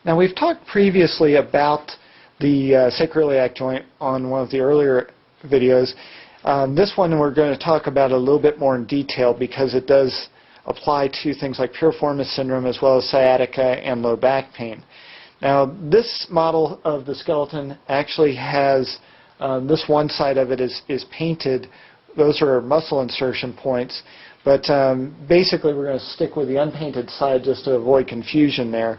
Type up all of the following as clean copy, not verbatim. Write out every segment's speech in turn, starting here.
Now, we've talked previously about the sacroiliac joint on one of the earlier videos. This one we're going to talk about a little bit more in detail because it does apply to things like piriformis syndrome as well as sciatica and low back pain. Now, this model of the skeleton actually has this one side of it is painted. Those are muscle insertion points. But basically, we're going to stick with the unpainted side just to avoid confusion there.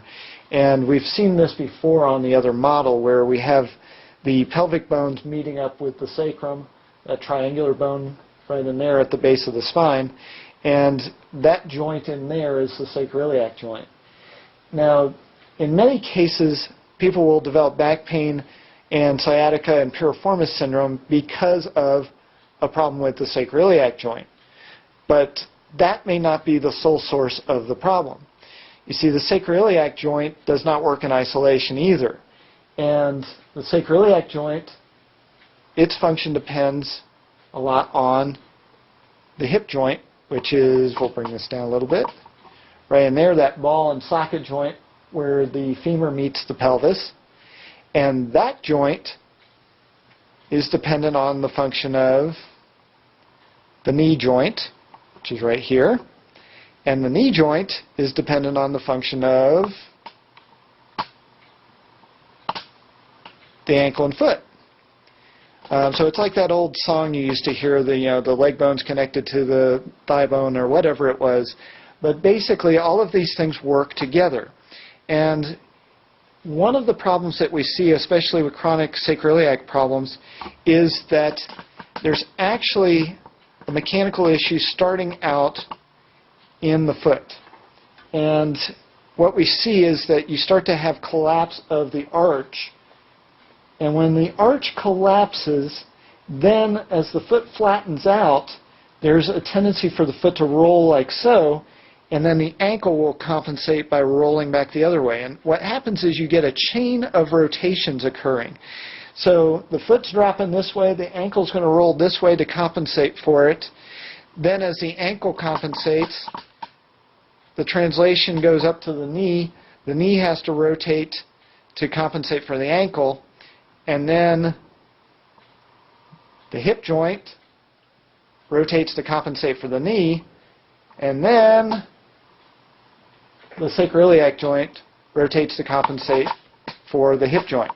And we've seen this before on the other model where we have the pelvic bones meeting up with the sacrum, that triangular bone right in there at the base of the spine. And that joint in there is the sacroiliac joint. Now, in many cases, people will develop back pain and sciatica and piriformis syndrome because of a problem with the sacroiliac joint. But that may not be the sole source of the problem. You see, the sacroiliac joint does not work in isolation either. And the sacroiliac joint, its function depends a lot on the hip joint, which is, we'll bring this down a little bit, right in there, that ball and socket joint where the femur meets the pelvis. And that joint is dependent on the function of the knee joint, which is right here. And the knee joint is dependent on the function of the ankle and foot. So it's like that old song you used to hear, the leg bone's connected to the thigh bone or whatever it was. But basically, all of these things work together. And one of the problems that we see, especially with chronic sacroiliac problems, is that there's actually a mechanical issue starting out in the foot. And what we see is that you start to have collapse of the arch. And when the arch collapses, then as the foot flattens out, there's a tendency for the foot to roll like so, and then the ankle will compensate by rolling back the other way. And what happens is you get a chain of rotations occurring. So the foot's dropping this way, the ankle's going to roll this way to compensate for it. Then as the ankle compensates, the translation goes up to the knee has to rotate to compensate for the ankle, and then the hip joint rotates to compensate for the knee, and then the sacroiliac joint rotates to compensate for the hip joint.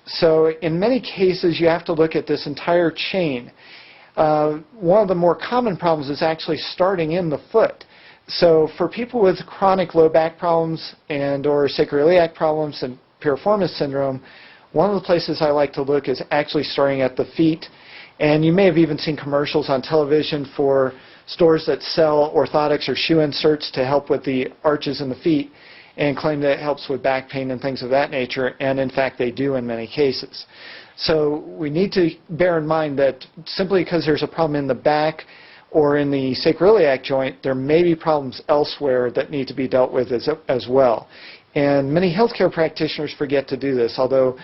So in many cases, you have to look at this entire chain. One of the more common problems is actually starting in the foot. So for people with chronic low back problems and or sacroiliac problems and piriformis syndrome, one of the places I like to look is actually starting at the feet. And you may have even seen commercials on television for stores that sell orthotics or shoe inserts to help with the arches in the feet and claim that it helps with back pain and things of that nature, and in fact they do in many cases. So we need to bear in mind that simply because there's a problem in the back or in the sacroiliac joint, there may be problems elsewhere that need to be dealt with as well. And many healthcare practitioners forget to do this, although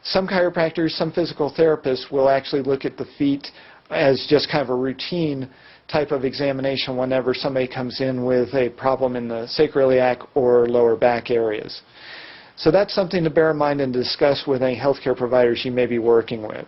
some chiropractors, some physical therapists will actually look at the feet as just kind of a routine type of examination whenever somebody comes in with a problem in the sacroiliac or lower back areas. So that's something to bear in mind and discuss with any healthcare providers you may be working with.